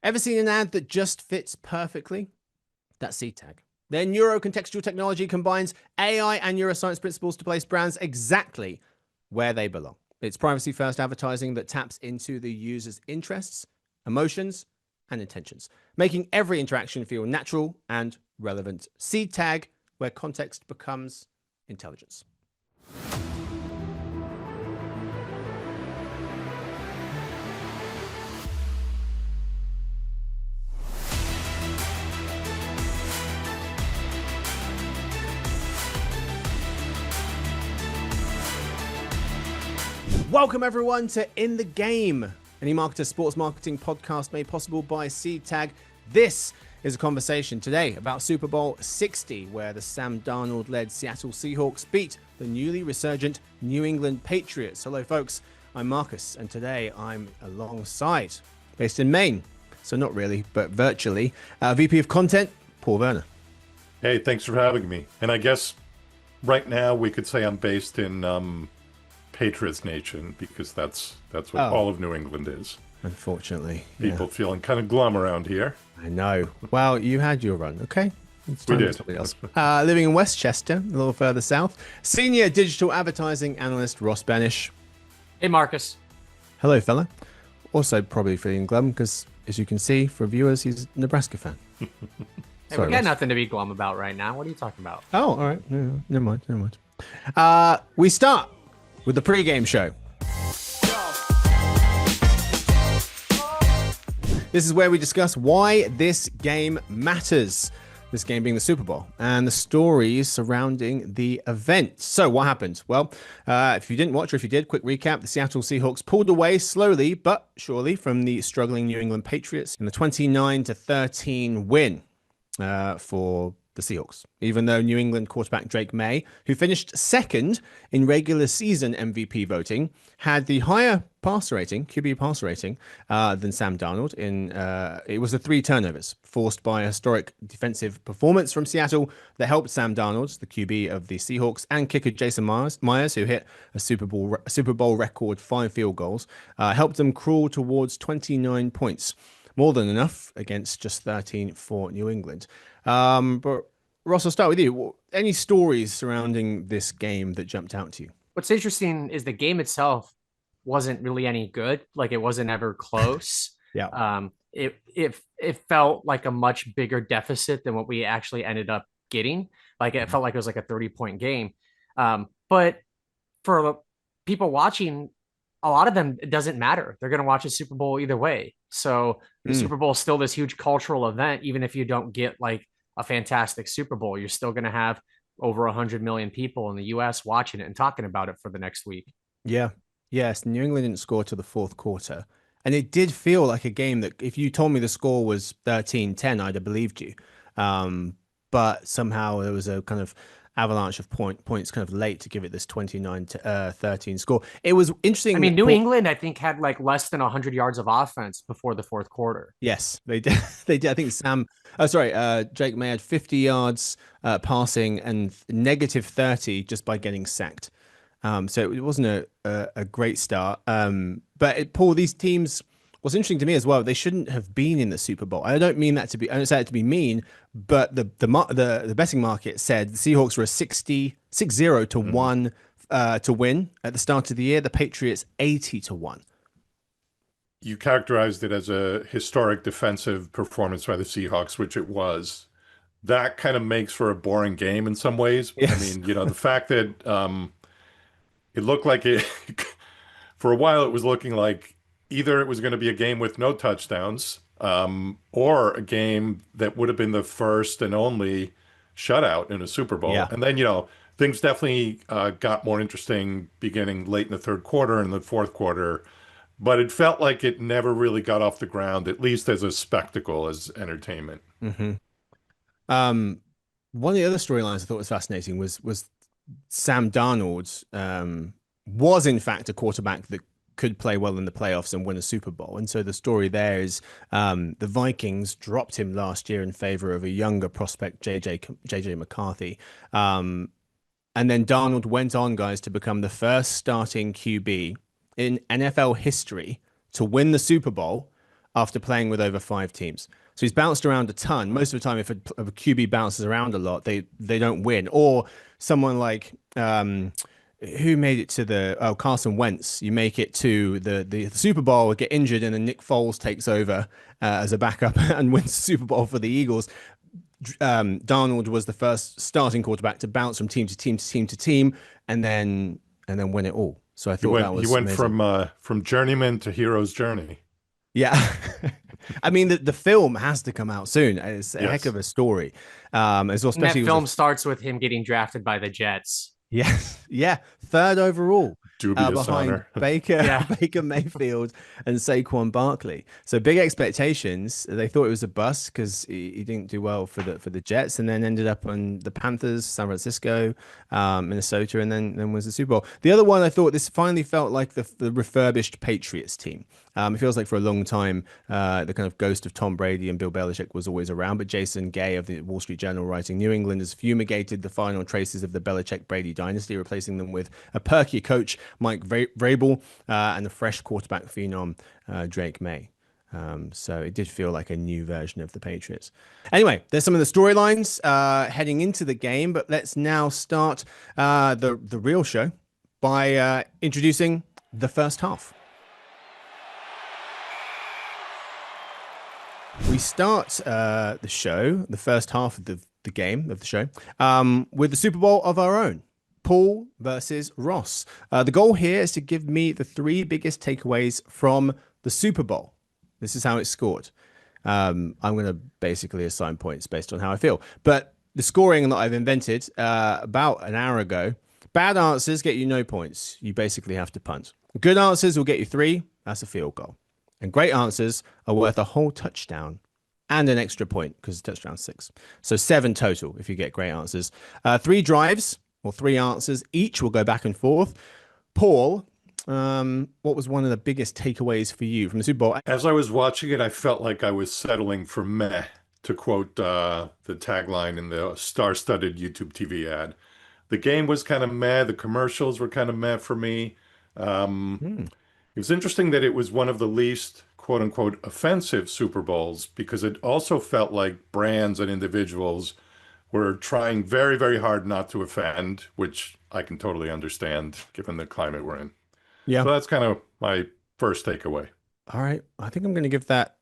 Ever seen an ad that just fits perfectly? That's seed tag. Their neurocontextual technology combines AI and neuroscience principles to place brands exactly where they belong. It's privacy-first advertising that taps into the user's interests, emotions, and intentions, making every interaction feel natural and relevant. Seed tag, where context becomes intelligence. Welcome everyone to In the Game, an eMarketer sports marketing podcast made possible by Seed Tag. This is a conversation today about Super Bowl 60, where the Sam Darnold-led Seattle Seahawks beat the newly resurgent New England Patriots. Hello folks, I'm Marcus, and today I'm alongside, based in Maine, so not really, but virtually, VP of Content, Paul Verna. Hey, thanks for having me. And I guess right now we could say I'm based in Patriots Nation, because that's what all of New England is. Unfortunately. People feeling kind of glum around here. I know. Well, you had your run, okay? We did. Living in Westchester, a little further south, senior digital advertising analyst Ross Benish. Hey, Marcus. Hello, fella. Also probably feeling glum because, as you can see, for viewers, he's a Nebraska fan. Hey, we got nothing to be glum about right now. What are you talking about? Oh, all right. No, never mind. We start with the pregame show. This is where we discuss why this game matters. This game being the Super Bowl and the stories surrounding the event. So what happened? Well, if you didn't watch, or if you did, quick recap. The Seattle Seahawks pulled away slowly but surely from the struggling New England Patriots in the 29-13 win for the Seahawks, even though New England quarterback Drake May, who finished second in regular season MVP voting, had the higher QB passer rating, than Sam Darnold. It was the 3 turnovers forced by a historic defensive performance from Seattle that helped Sam Darnold, the QB of the Seahawks, and kicker Jason Myers, who hit a Super Bowl record 5 field goals, helped them crawl towards 29 points. More than enough against just 13 for New England. But Ross, I'll start with you. Any stories surrounding this game that jumped out to you? What's interesting is the game itself wasn't really any good. Like, it wasn't ever close. Yeah. It felt like a much bigger deficit than what we actually ended up getting. Like, it felt like it was like a 30-point game. But for people watching, a lot of them, it doesn't matter. They're going to watch a Super Bowl either way. So the Super Bowl is still this huge cultural event. Even if you don't get like a fantastic Super Bowl, you're still going to have over 100 million people in the US watching it and talking about it for the next week. Yeah. Yes. New England didn't score till the fourth quarter. And it did feel like a game that if you told me the score was 13-10, I'd have believed you. But somehow there was a kind of avalanche of points kind of late to give it this 29-13 score. It was interesting. I mean, New England, I think, had like less than 100 yards of offense before the fourth quarter. Yes, they did. They did. I think Drake May had 50 yards passing and negative 30 just by getting sacked. So it wasn't a great start. But Paul, these teams, what's interesting to me as well, they shouldn't have been in the Super Bowl. I don't say it to be mean, but the betting market said the Seahawks were a 60-0 to 1 to win at the start of the year. The Patriots 80 to 1. You characterized it as a historic defensive performance by the Seahawks, which it was. That kind of makes for a boring game in some ways. Yes. I mean, the fact that it looked like it for a while, it was looking like either it was going to be a game with no touchdowns, or a game that would have been the first and only shutout in a Super Bowl. Yeah. And then, things definitely got more interesting beginning late in the third quarter and the fourth quarter. But it felt like it never really got off the ground, at least as a spectacle, as entertainment. Mm-hmm. One of the other storylines I thought was fascinating was Sam Darnold was, in fact, a quarterback that could play well in the playoffs and win a Super Bowl. And so the story there is the Vikings dropped him last year in favor of a younger prospect, JJ McCarthy. And then Darnold went on, guys, to become the first starting QB in NFL history to win the Super Bowl after playing with over 5 teams. So he's bounced around a ton. Most of the time, if a QB bounces around a lot, they don't win. Or someone like who made it to the Carson Wentz. You make it to the Super Bowl, get injured, and then Nick Foles takes over as a backup and wins the Super Bowl for the Eagles. Darnold was the first starting quarterback to bounce from team to team to team to team, and then win it all. So I thought that was amazing. From journeyman to hero's journey. Yeah. I mean, the film has to come out soon. It's a heck of a story. As well, especially that film starts with him getting drafted by the Jets. Yes. Yeah. 3rd overall. Dubious behind honor. Baker Mayfield and Saquon Barkley. So big expectations. They thought it was a bust because he didn't do well for the Jets, and then ended up on the Panthers, San Francisco, Minnesota, and then was the Super Bowl. The other one, I thought this finally felt like the refurbished Patriots team. It feels like for a long time, the kind of ghost of Tom Brady and Bill Belichick was always around, but Jason Gay of the Wall Street Journal writing, New England has fumigated the final traces of the Belichick-Brady dynasty, replacing them with a perky coach, Mike Vrabel, and a fresh quarterback phenom, Drake May. So it did feel like a new version of the Patriots. Anyway, there's some of the storylines heading into the game, but let's now start the real show by introducing the first half. We start the show, the first half of the game of the show, with the Super Bowl of our own. Paul versus Ross. The goal here is to give me the 3 biggest takeaways from the Super Bowl. This is how it's scored. I'm going to basically assign points based on how I feel. But the scoring that I've invented about an hour ago, bad answers get you no points. You basically have to punt. Good answers will get you 3. That's a field goal. And great answers are worth a whole touchdown and an extra point because touchdown's 6. So 7 total if you get great answers. 3 drives or 3 answers each will go back and forth. Paul, what was one of the biggest takeaways for you from the Super Bowl? As I was watching it, I felt like I was settling for meh, to quote the tagline in the star-studded YouTube TV ad. The game was kind of meh. The commercials were kind of meh for me. It was interesting that it was one of the least, quote unquote, offensive Super Bowls because it also felt like brands and individuals were trying very, very hard not to offend, which I can totally understand given the climate we're in. Yeah. So that's kind of my first takeaway. All right. I think I'm going to give that.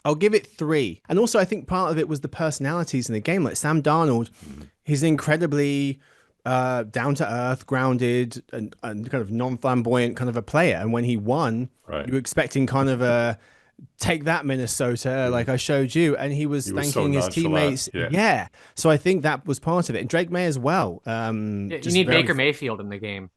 I'll give it 3. And also, I think part of it was the personalities in the game. Like Sam Darnold, he's incredibly down to earth, grounded, and kind of non-flamboyant kind of a player. And when he won, you were expecting kind of a take that Minnesota, like I showed you, and he was thanking his teammates. Yeah. So I think that was part of it. And Drake May as well. You need Baker Mayfield in the game.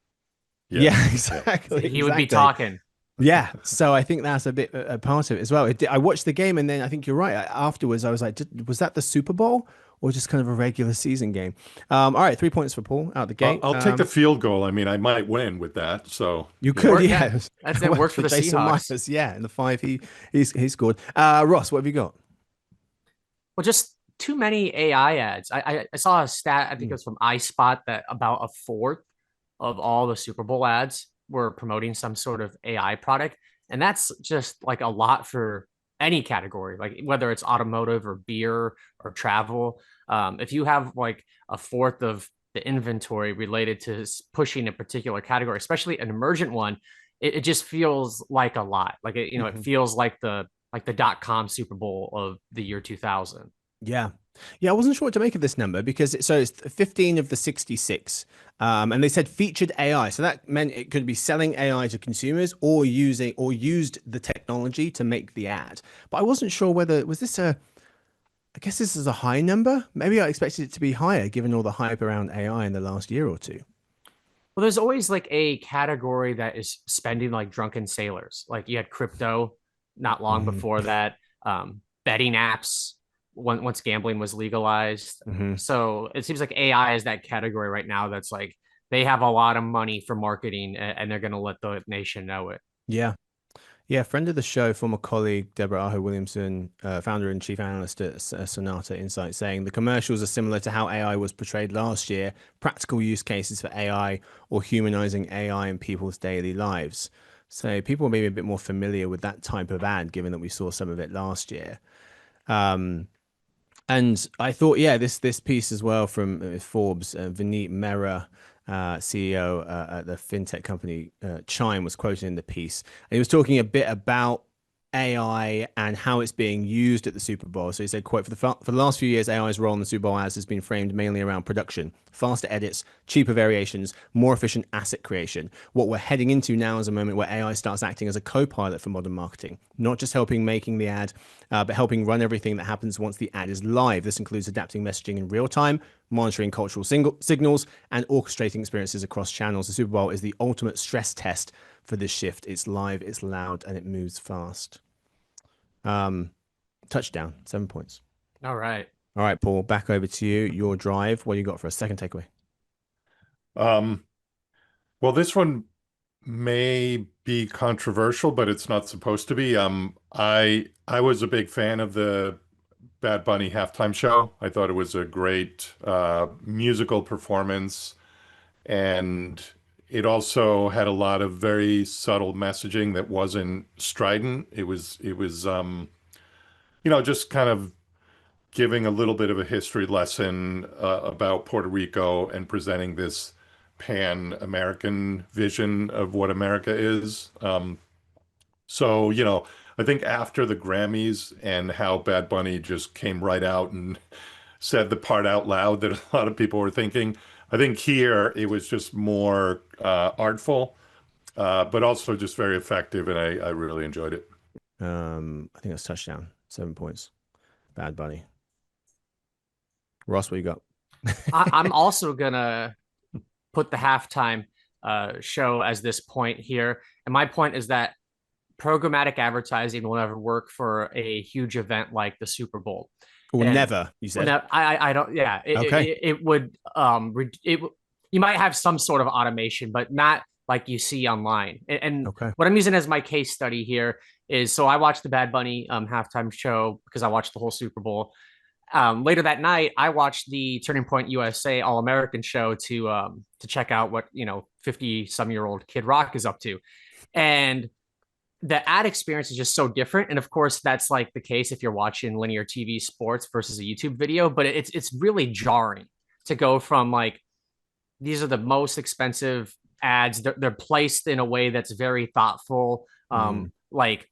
Yeah, exactly. He would be talking. Yeah, so I think that's a bit a part of it as well. I watched the game, and then I think you're right. Afterwards, I was like, was that the Super Bowl or just kind of a regular season game? All right, 3 points for Paul out the gate. I'll take the field goal. I mean, I might win with that. So you could, yeah. That's it. Worked for the Seahawks. Yeah, in the 5 he scored. Ross, what have you got? Well, just too many AI ads. I saw a stat. I think it was from iSpot that about 1/4 of all the Super Bowl ads were promoting some sort of AI product. And that's just like a lot for any category, like whether it's automotive or beer or travel. If you have like 1/4 of the inventory related to pushing a particular category, especially an emergent one, it just feels like a lot. Like it, it feels like the .com Super Bowl of the year 2000. Yeah. Yeah, I wasn't sure what to make of this number because it's 15 of the 66. And they said featured AI. So that meant it could be selling AI to consumers or used the technology to make the ad. But I wasn't sure whether I guess this is a high number. Maybe I expected it to be higher given all the hype around AI in the last year or two. Well, there's always like a category that is spending like drunken sailors. Like you had crypto not long before that, betting apps, once gambling was legalized. So it seems like AI is that category right now that's like they have a lot of money for marketing and they're going to let the nation know it. Yeah. Yeah, friend of the show, former colleague Deborah Aho Williamson, founder and chief analyst at Sonata Insight, saying the commercials are similar to how AI was portrayed last year, practical use cases for AI or humanizing AI in people's daily lives. So people are maybe a bit more familiar with that type of ad, given that we saw some of it last year. And I thought, yeah, this piece as well from Forbes, Vineet Mehra, CEO at the fintech company Chime, was quoted in the piece, and he was talking a bit about AI and how it's being used at the Super Bowl. So he said, quote, for the last few years, AI's role in the Super Bowl ads has been framed mainly around production, faster edits, cheaper variations, more efficient asset creation. What we're heading into now is a moment where AI starts acting as a co-pilot for modern marketing, not just helping making the ad, but helping run everything that happens once the ad is live. This includes adapting messaging in real time, monitoring cultural signals, and orchestrating experiences across channels. The Super Bowl is the ultimate stress test for this shift. It's live, it's loud, and it moves fast. Touchdown, 7 points. All right. All right, Paul, back over to you. Your drive. What do you got for a second takeaway? Well, this one may be controversial, but it's not supposed to be. I was a big fan of the Bad Bunny halftime show. I thought it was a great musical performance, and it also had a lot of very subtle messaging that wasn't strident. It was just kind of giving a little bit of a history lesson about Puerto Rico and presenting this pan-American vision of what America is. So, I think after the Grammys and how Bad Bunny just came right out and said the part out loud that a lot of people were thinking, I think here it was just more artful, but also just very effective, and I really enjoyed it. I think that's touchdown, 7 points. Bad Bunny. Ross, what you got? I'm also gonna put the halftime show as this point here, and my point is that programmatic advertising will never work for a huge event like the Super Bowl. Or And never, you said. I don't. Yeah, Okay. it would you might have some sort of automation, but not like you see online. And Okay. what I'm using as my case study here is, so I watched the Bad Bunny halftime show because I watched the whole Super Bowl. Later that night, I watched the Turning Point USA All American show to check out what 50-some-year-old Kid Rock is up to, and the ad experience is just so different. And of course, that's like the case if you're watching linear TV sports versus a YouTube video. But it's really jarring to go from like, these are the most expensive ads. They're placed in a way that's very thoughtful. Like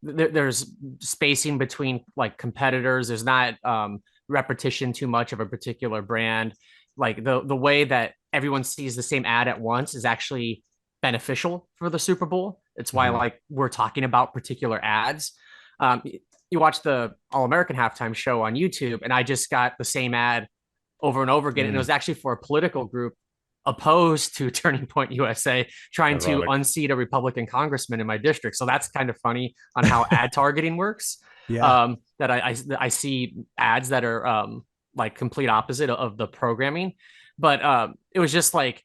there's spacing between like competitors. There's not repetition too much of a particular brand. Like the way that everyone sees the same ad at once is actually beneficial for the Super Bowl. It's why like we're talking about particular ads. You watch the All American halftime show on YouTube, and I just got the same ad over and over again, and it was actually for a political group opposed to Turning Point USA, trying to unseat a Republican congressman in my district. So that's kind of funny on how ad targeting works. Yeah. That I see ads that are like complete opposite of the programming, but it was just like,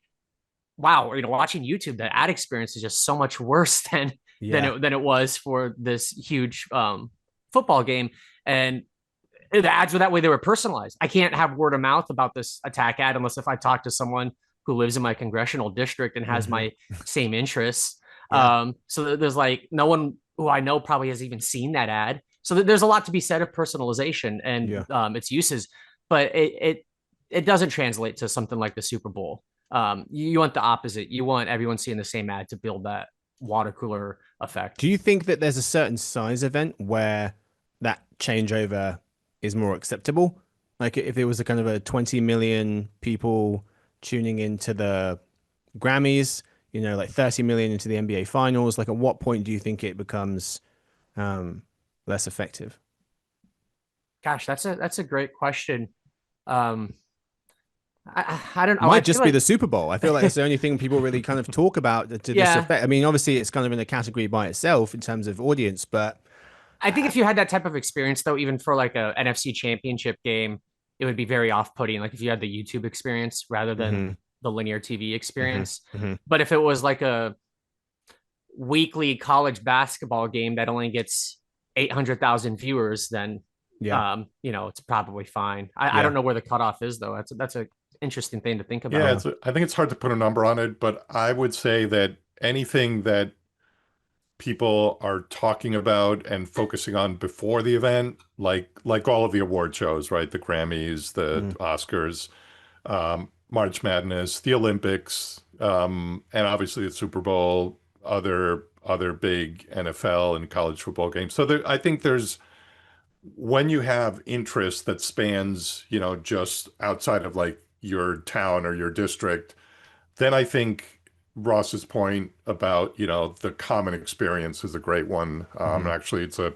wow, watching YouTube, the ad experience is just so much worse than it was for this huge football game. And the ads were that way; they were personalized. I can't have word of mouth about this attack ad unless if I talk to someone who lives in my congressional district and has my same interests. So there's like no one who I know probably has even seen that ad. So there's a lot to be said of personalization and its uses, but it doesn't translate to something like the Super Bowl. You want the opposite. You want everyone seeing the same ad to build that water cooler effect. Do you think that there's a certain size event where that changeover is more acceptable? Like if it was a kind of a 20 million people tuning into the Grammys, like 30 million into the NBA finals, like at what point do you think it becomes less effective? Gosh, that's a great question. I don't know. Might just be the Super Bowl. I feel like it's the only thing people really kind of talk about to this effect. I mean, obviously it's kind of in a category by itself in terms of audience, but I think if you had that type of experience though, even for like a NFC championship game, it would be very off-putting. Like if you had the YouTube experience rather than the linear TV experience. But if it was like a weekly college basketball game that only gets 800,000 viewers, then it's probably fine. I don't know where the cutoff is though. That's a interesting thing to think about. Yeah, I think it's hard to put a number on it, but I would say that anything that people are talking about and focusing on before the event, like all of the award shows, right? The Grammys, the Mm. Oscars, March Madness, the Olympics, and obviously the Super Bowl, other big NFL and college football games. So I think there's when you have interest that spans, just outside of like your town or your district, then I think Ross's point about, the common experience is a great one. Hmm. Actually, it's a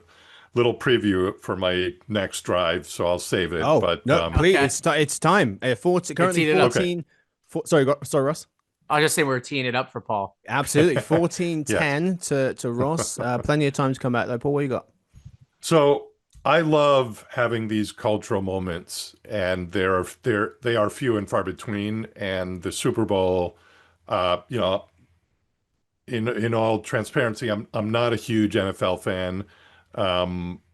little preview for my next drive, so I'll save it. Oh But no, please, Okay. it's time. 40, You're currently teeing it up. okay, 14. Sorry, Ross. I'll just say we're teeing it up for Paul. Absolutely, 14 yeah. 10 to Ross. Plenty of time to come back though. Paul, what you got? So I love having these cultural moments, and they are few and far between. And the Super Bowl, uh, you know, in all transparency, I'm not a huge NFL fan,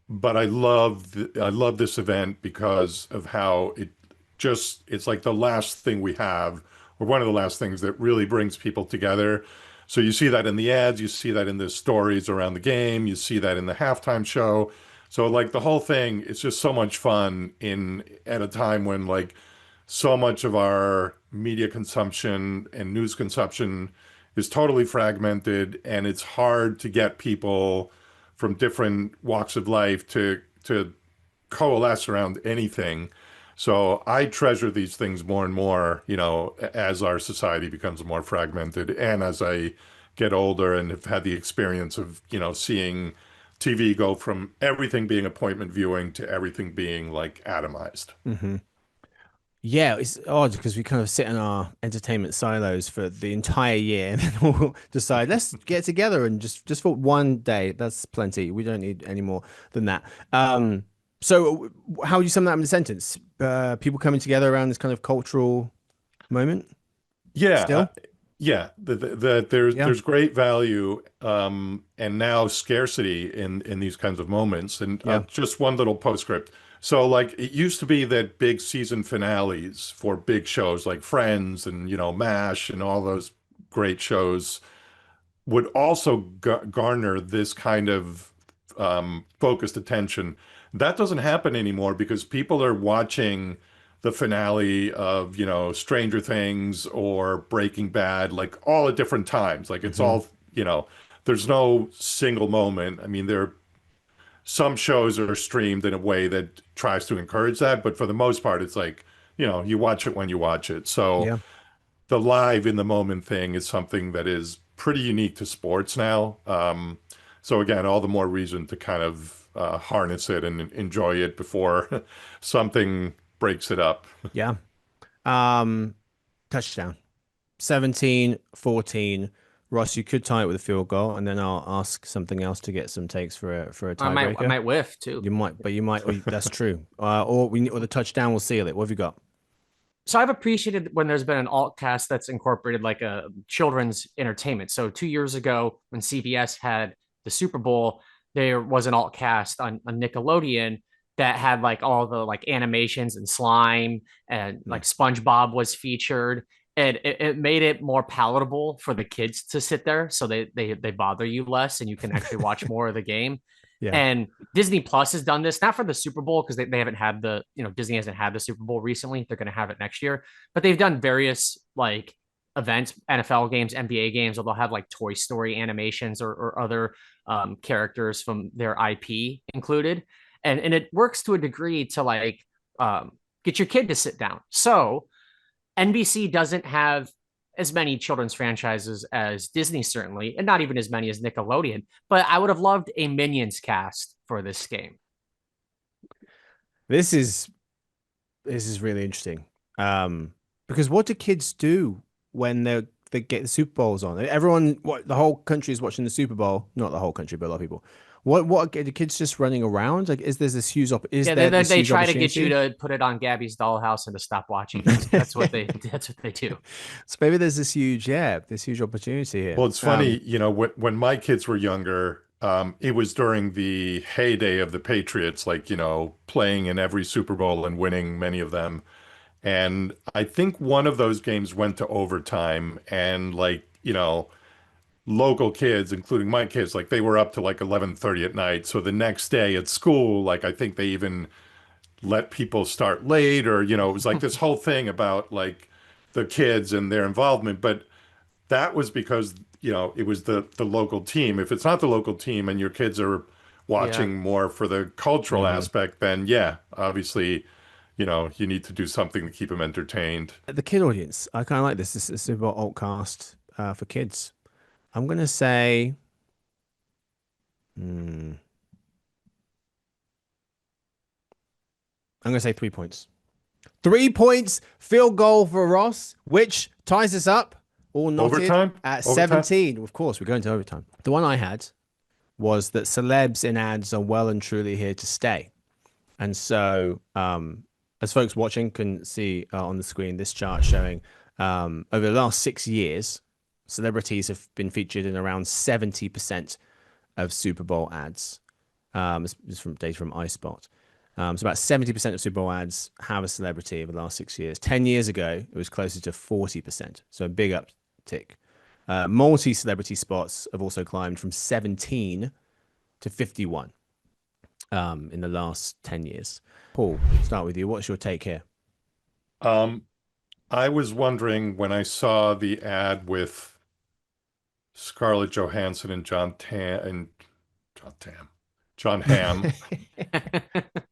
but I love this event because of how it's like the last thing we have, or one of the last things that really brings people together. So you see that in the ads, you see that in the stories around the game, you see that in the halftime show. So like the whole thing, it's just so much fun in at a time when like so much of our media consumption and news consumption is totally fragmented, and it's hard to get people from different walks of life to coalesce around anything. So I treasure these things more and more, as our society becomes more fragmented and as I get older and have had the experience of, seeing TV go from everything being appointment viewing to everything being like atomized. Hmm. Yeah, it's odd because we kind of sit in our entertainment silos for the entire year and then we'll decide let's get together and just for one day. That's plenty. We don't need any more than that. So how would you sum that in a sentence? People coming together around this kind of cultural moment Yeah, still? yeah. There's Yeah. great value, and now scarcity in these kinds of moments. And Yeah. just one little postscript. So, like, it used to be that big season finales for big shows like Friends and MASH and all those great shows would also garner this kind of focused attention. That doesn't happen anymore because people are watching the finale of, Stranger Things or Breaking Bad, like all at different times. Like it's Hmm. all, there's no single moment. I mean, some shows are streamed in a way that tries to encourage that, but for the most part, it's like, you watch it when you watch it. So Yeah. the live in the moment thing is something that is pretty unique to sports now. So again, all the more reason to kind of harness it and enjoy it before something breaks it up. Yeah. Um, Touchdown. 17-14. Ross, you could tie it with a field goal, and then I'll ask something else to get some takes for a I tiebreaker. might whiff too. You might, but you might. Or that's true. Or the touchdown will seal it. What have you got? So I've appreciated when there's been an alt cast that's incorporated like a children's entertainment. So 2 years ago, when CBS had the Super Bowl, there was an alt cast on Nickelodeon that had like all the like animations and slime and Hmm. like SpongeBob was featured. And it made it more palatable for the kids to sit there, so they bother you less, and you can actually watch more of the game. Yeah. And Disney Plus has done this, not for the Super Bowl, because they haven't had Disney hasn't had the Super Bowl recently. They're going to have it next year. But they've done various like events, NFL games, NBA games, or they'll have like Toy Story animations or other characters from their IP included. And it works to a degree to like get your kid to sit down. So NBC doesn't have as many children's franchises as Disney, certainly, and not even as many as Nickelodeon. But I would have loved a Minions cast for this game. This is really interesting. Because what do kids do when they get the Super Bowls on? Everyone, the whole country is watching the Super Bowl. Not the whole country, but a lot of people. What are the kids just running around? Like, is Yeah, there this they huge try to get you opportunity? to put it on Gabby's dollhouse and to stop watching. That's what they that's what they do. So maybe there's this huge opportunity here. Well, it's funny, when my kids were younger, it was during the heyday of the Patriots, like, playing in every Super Bowl and winning many of them. And I think one of those games went to overtime, and like, local kids, including my kids, like they were up to like 11:30 at night. So the next day at school, like I think they even let people start late, or, it was like this whole thing about like the kids and their involvement. But that was because, it was the local team. If it's not the local team and your kids are Yeah. watching more for the cultural aspect, then yeah, obviously, you need to do something to keep them entertained. The kid audience, I kind of like this. This is a Super Bowl alt cast for kids. I'm gonna say, I'm gonna say 3 points. 3 points, field goal for Ross, which ties us up all knotted Overtime? at Overtime? 17. Of course, we're going to overtime. The one I had was that celebs in ads are well and truly here to stay. And so, as folks watching can see on the screen, this chart showing over the last 6 years, celebrities have been featured in around 70% of Super Bowl ads. This is from data from iSpot. So about 70% of Super Bowl ads have a celebrity over the last 6 years. 10 years ago, it was closer to 40%. So a big uptick. Multi-celebrity spots have also climbed from 17 to 51 in the last 10 years. Paul, start with you. What's your take here? I was wondering when I saw the ad with Scarlett Johansson and John Hamm.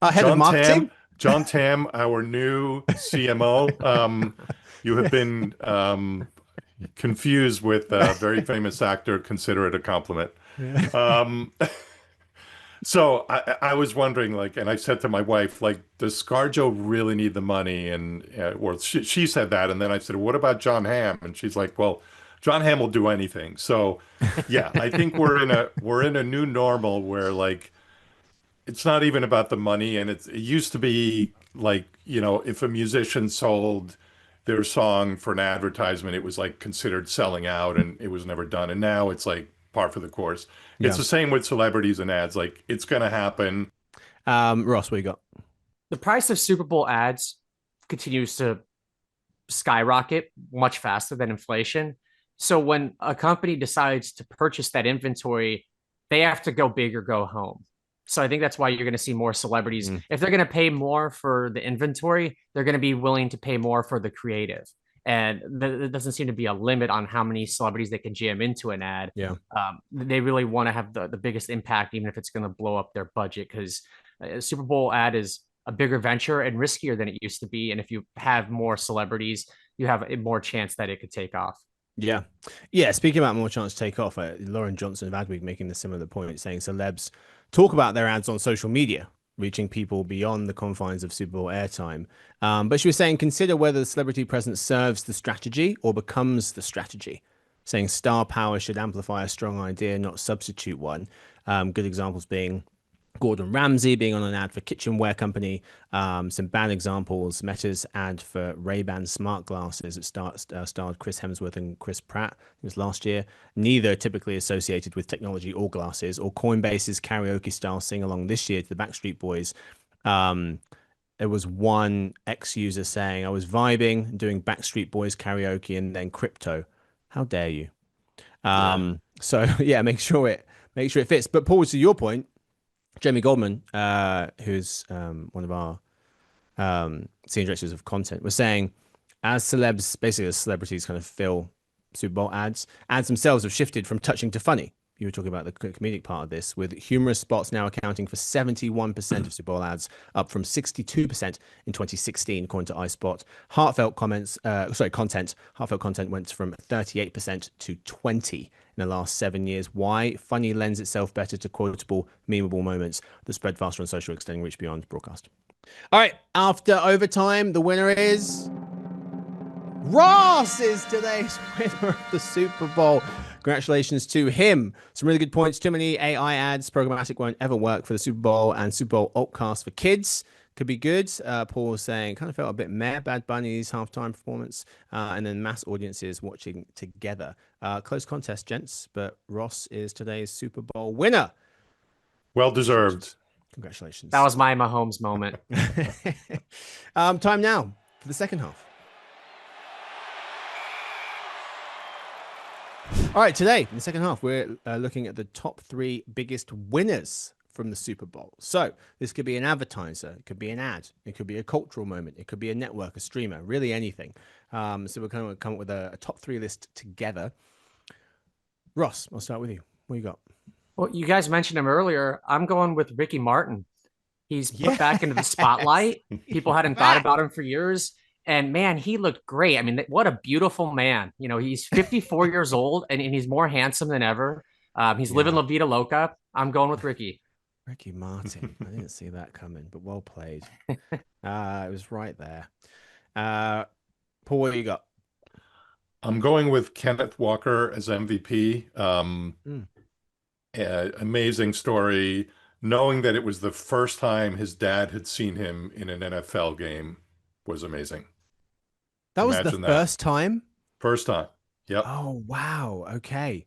Head of marketing? John Tam, our new CMO. You have been confused with a very famous actor. Consider it a compliment. So I was wondering, like, and I said to my wife, like, does ScarJo really need the money? And or she said that, and then I said, what about John Hamm? And she's like, well, John Hamm will do anything. So yeah, I think we're in a new normal where like it's not even about the money, and it used to be like, if a musician sold their song for an advertisement, it was like considered selling out, and it was never done. And now it's like par for the course. It's Yeah. the same with celebrities and ads. Like it's going to happen. Ross, what you got? The price of Super Bowl ads continues to skyrocket much faster than inflation. So when a company decides to purchase that inventory, they have to go big or go home. So I think that's why you're going to see more celebrities. If they're going to pay more for the inventory, they're going to be willing to pay more for the creative. And there doesn't seem to be a limit on how many celebrities they can jam into an ad. Yeah. They really want to have the biggest impact, even if it's going to blow up their budget, because a Super Bowl ad is a bigger venture and riskier than it used to be. And if you have more celebrities, you have a more chance that it could take off. Yeah. Yeah. Speaking about more chance to take off, Lauren Johnson of Adweek making the similar point, saying celebs talk about their ads on social media, reaching people beyond the confines of Super Bowl airtime. But she was saying, consider whether the celebrity presence serves the strategy or becomes the strategy, saying star power should amplify a strong idea, not substitute one. Good examples being Gordon Ramsay being on an ad for kitchenware company. Some bad examples: Meta's ad for Ray-Ban smart glasses. It starred Chris Hemsworth and Chris Pratt. It was last year. Neither typically associated with technology or glasses. Or Coinbase's karaoke-style sing-along this year to the Backstreet Boys. There was one ex-user saying, I was vibing, doing Backstreet Boys karaoke, and then crypto. How dare you? So yeah, make sure it fits. But Paul, to your point, Jamie Goldman, who's one of our senior directors of content, was saying, as celebs, basically as celebrities kind of fill Super Bowl ads themselves have shifted from touching to funny. You were talking about the comedic part of this, with humorous spots now accounting for 71% of Super Bowl ads, up from 62% in 2016, according to iSpot. Heartfelt content went from 38% to 20% in the last 7 years. Why? Funny lends itself better to quotable, memeable moments that spread faster on social, extending reach beyond broadcast. All right, after overtime, the winner is Ross is today's winner of the Super Bowl. Congratulations to him. Some really good points. Too many AI ads. Programmatic won't ever work for the Super Bowl, and Super Bowl altcast for kids could be good. Paul was saying, kind of felt a bit meh. Bad Bunny's halftime performance, and then mass audiences watching together. Close contest, gents, but Ross is today's Super Bowl winner. Well deserved. Congratulations. That was my Mahomes moment. Time now for the second half. All right, today in the second half, we're looking at the top 3 biggest winners from the Super Bowl. So this could be an advertiser, it could be an ad, it could be a cultural moment, it could be a network, a streamer, really anything. So we're going to come up with a top 3 list together. Ross, I'll start with you. What you got? Well, you guys mentioned him earlier. I'm going with Ricky Martin. He's put back into the spotlight. People hadn't thought about him for years. And man, he looked great. I mean, what a beautiful man. You know, he's 54 years old and he's more handsome than ever. He's living La Vida Loca. I'm going with Ricky. Ricky Martin. I didn't see that coming, but well played. It was right there. Paul, what do you got? I'm going with Kenneth Walker as MVP. Amazing story. Knowing that it was the first time his dad had seen him in an NFL game was amazing. That was the first time? First time. Yep. Oh, wow. Okay.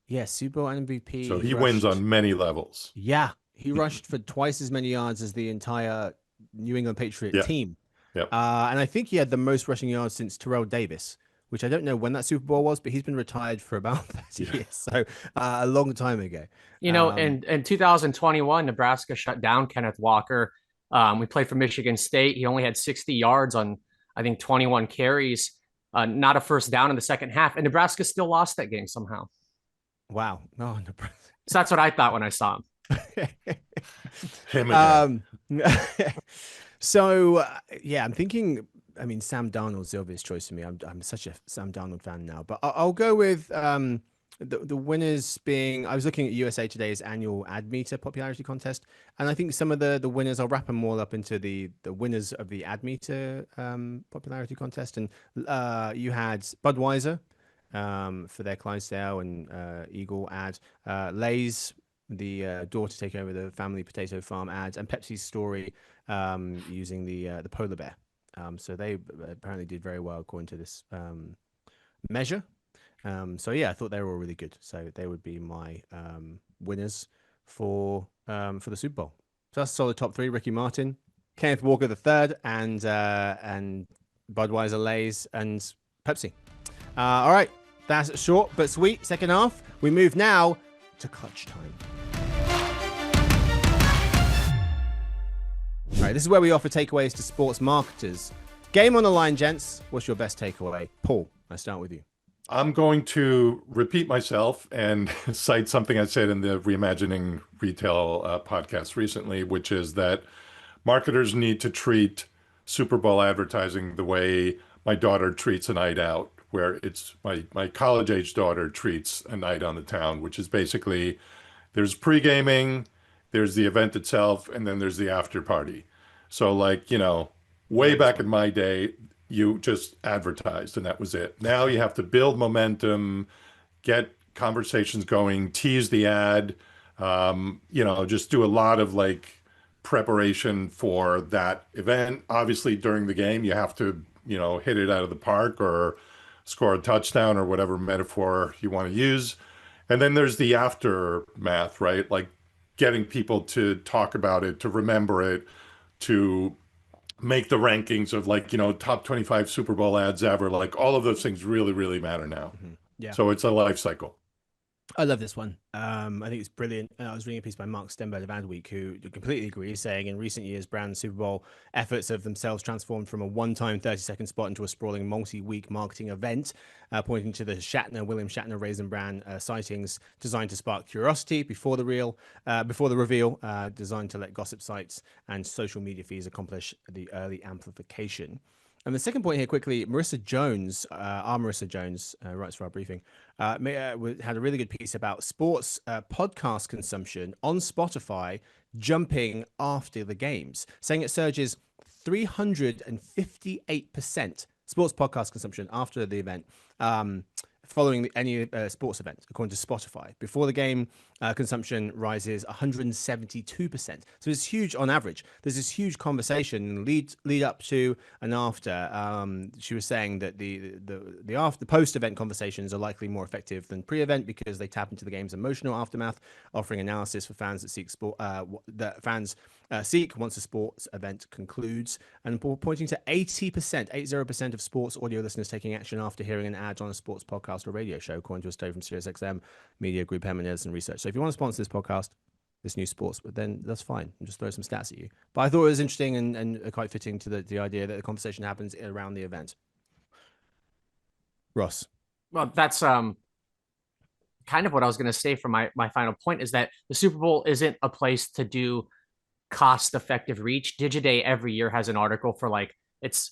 Yeah, Super Bowl MVP. So he wins on many levels. Yeah. He rushed for twice as many yards as the entire New England Patriot team. Yep. And I think he had the most rushing yards since Terrell Davis, which I don't know when that Super Bowl was, but he's been retired for about 30 years. So a long time ago. You know, in 2021, Nebraska shut down Kenneth Walker. We played for Michigan State. He only had 60 yards on, I think, 21 carries, not a first down in the second half. And Nebraska still lost that game somehow. Wow. No, Nebraska. So that's what I thought when I saw him. Him again. So, yeah, I'm thinking, I mean, Sam Darnold's the obvious choice for me. I'm such a Sam Darnold fan now, but I'll go with the winners being, I was looking at USA Today's annual ad meter popularity contest, and I think some of the winners, I'll wrap them all up into the winners of the ad meter popularity contest. And you had Budweiser for their Clydesdale and Eagle ad, Lay's, the daughter take over the family potato farm ads, and Pepsi's story using the polar bear. So they apparently did very well according to this measure. So yeah, I thought they were all really good. So they would be my winners for the Super Bowl. So that's a solid top 3: Ricky Martin, Kenneth Walker III, and Budweiser, Lay's, and Pepsi. All right, that's short but sweet. Second half, we move now to clutch time. All right, this is where we offer takeaways to sports marketers. Game on the line, gents. What's your best takeaway? Paul, I start with you. I'm going to repeat myself and cite something I said in the Reimagining Retail podcast recently, which is that marketers need to treat Super Bowl advertising the way my daughter treats a night out, where it's my college-age daughter treats a night on the town, which is basically there's pre-gaming, there's the event itself, and then there's the after party. So like, you know, way back in my day, you just advertised and that was it. Now you have to build momentum, get conversations going, tease the ad, you know, just do a lot of like preparation for that event. Obviously during the game, you have to, you know, hit it out of the park or score a touchdown or whatever metaphor you want to use. And then there's the aftermath, right? Like getting people to talk about it, to remember it, to make the rankings of like, you know, top 25 Super Bowl ads ever. Like all of those things really, really matter now. Yeah. So it's a life cycle. I love this one. I think it's brilliant. I was reading a piece by Mark Stenberg of Adweek, who completely agrees, saying in recent years, brand Super Bowl efforts have themselves transformed from a one-time 30-second spot into a sprawling multi-week marketing event, pointing to the William Shatner Raisin Bran sightings designed to spark curiosity before the reveal, designed to let gossip sites and social media feeds accomplish the early amplification. And the second point here, quickly, Marissa Jones, writes for our briefing, had a really good piece about sports podcast consumption on Spotify jumping after the games, saying it surges 358% sports podcast consumption after the event, following any sports event, according to Spotify. Before the game, consumption rises 172%. So it's huge on average. There's this huge conversation lead up to and after. She was saying that the post-event conversations are likely more effective than pre-event because they tap into the game's emotional aftermath, offering analysis for fans that seek sport, that fans Seek once a sports event concludes, and pointing to 80% of sports audio listeners taking action after hearing an ad on a sports podcast or radio show, according to a study from SiriusXM Media Group and Research. So if you want to sponsor this podcast, this new sports, but then that's fine. I'll just throw some stats at you. But I thought it was interesting and quite fitting to the idea that the conversation happens around the event. Ross. Well, that's kind of what I was going to say for my final point, is that the Super Bowl isn't a place to do cost-effective reach. Digiday every year has an article for like, it's,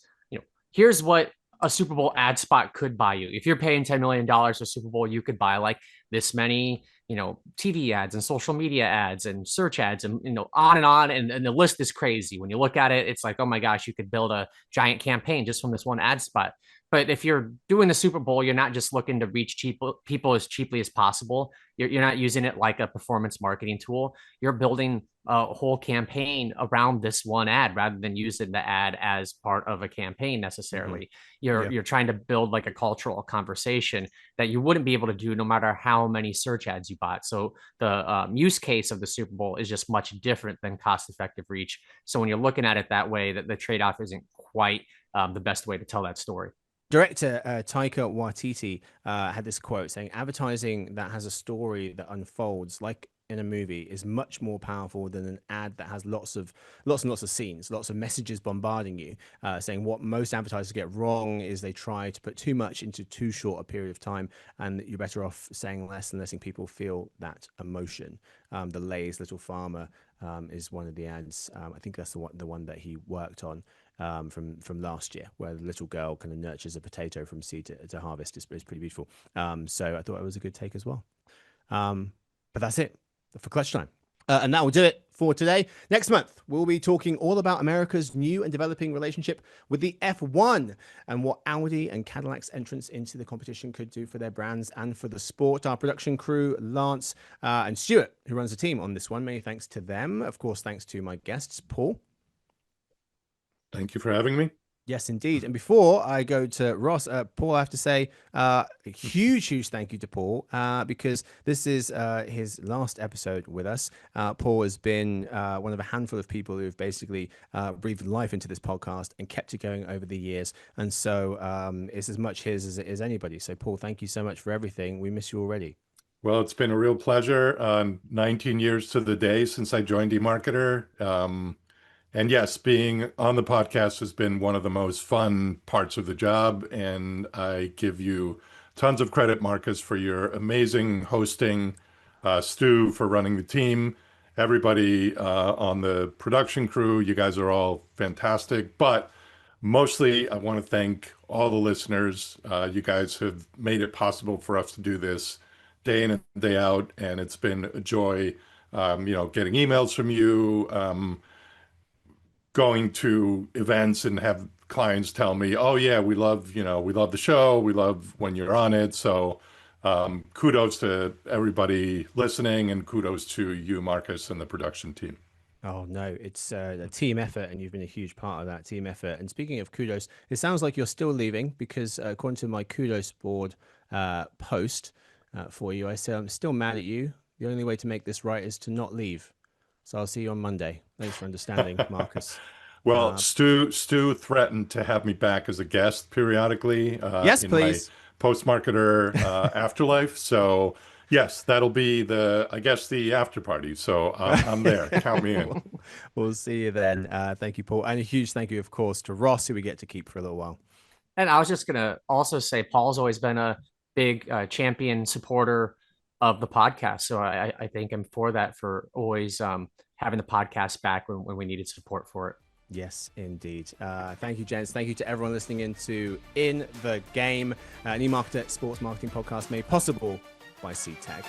here's what a Super Bowl ad spot could buy you. If you're paying $10 million for Super Bowl, you could buy like this many, TV ads and social media ads and search ads and, on and on. And the list is crazy. When you look at it, it's like, oh my gosh, you could build a giant campaign just from this one ad spot. But if you're doing the Super Bowl, you're not just looking to reach people as cheaply as possible. You're not using it like a performance marketing tool. You're building a whole campaign around this one ad rather than using the ad as part of a campaign necessarily. You're trying to build like a cultural conversation that you wouldn't be able to do no matter how many search ads you bought. So the use case of the Super Bowl is just much different than cost-effective reach. So when you're looking at it that way, that the trade-off isn't quite the best way to tell that story. Director Taika Waititi had this quote saying, advertising that has a story that unfolds like in a movie is much more powerful than an ad that has lots and lots of scenes, lots of messages bombarding you, saying what most advertisers get wrong is they try to put too much into too short a period of time, and you're better off saying less and letting people feel that emotion. The Lay's Little Farmer is one of the ads. I think that's the one that he worked on. From last year, where the little girl kind of nurtures a potato from seed to harvest. Is pretty beautiful. So I thought it was a good take as well. But that's it for Clutch Time. And that will do it for today. Next month, we'll be talking all about America's new and developing relationship with the F1 and what Audi and Cadillac's entrance into the competition could do for their brands and for the sport. Our production crew, Lance and Stuart, who runs the team on this one, many thanks to them. Of course, thanks to my guests, Paul. Thank you for having me. Yes, indeed. And before I go to Ross, Paul, I have to say a huge thank you to Paul because this is his last episode with us. Paul has been one of a handful of people who have basically breathed life into this podcast and kept it going over the years. And so it's as much his as it is anybody. So, Paul, thank you so much for everything. We miss you already. Well, it's been a real pleasure. 19 years to the day since I joined eMarketer. And yes, being on the podcast has been one of the most fun parts of the job. And I give you tons of credit, Marcus, for your amazing hosting, Stu for running the team, everybody on the production crew. You guys are all fantastic. But mostly, I want to thank all the listeners. You guys have made it possible for us to do this day in and day out. And it's been a joy, getting emails from you, going to events and have clients tell me, oh yeah, we love the show. We love when you're on it. So kudos to everybody listening and kudos to you, Marcus, and the production team. Oh, no, it's a team effort, and you've been a huge part of that team effort. And speaking of kudos, it sounds like you're still leaving because according to my kudos board post for you, I say I'm still mad at you. The only way to make this right is to not leave. So I'll see you on Monday. Thanks for understanding, Marcus. Well, Stu threatened to have me back as a guest periodically. Yes, in please. My post-marketer afterlife. So yes, that'll be the after party. So I'm there. Count me in. We'll see you then. Thank you, Paul. And a huge thank you, of course, to Ross, who we get to keep for a little while. And I was just going to also say, Paul's always been a big champion supporter of the podcast. So I thank him for that, for always having the podcast back when we needed support for it. Yes, indeed. Thank you, gents. Thank you to everyone listening into In the Game, an eMarketer sports marketing podcast made possible by SeedTag.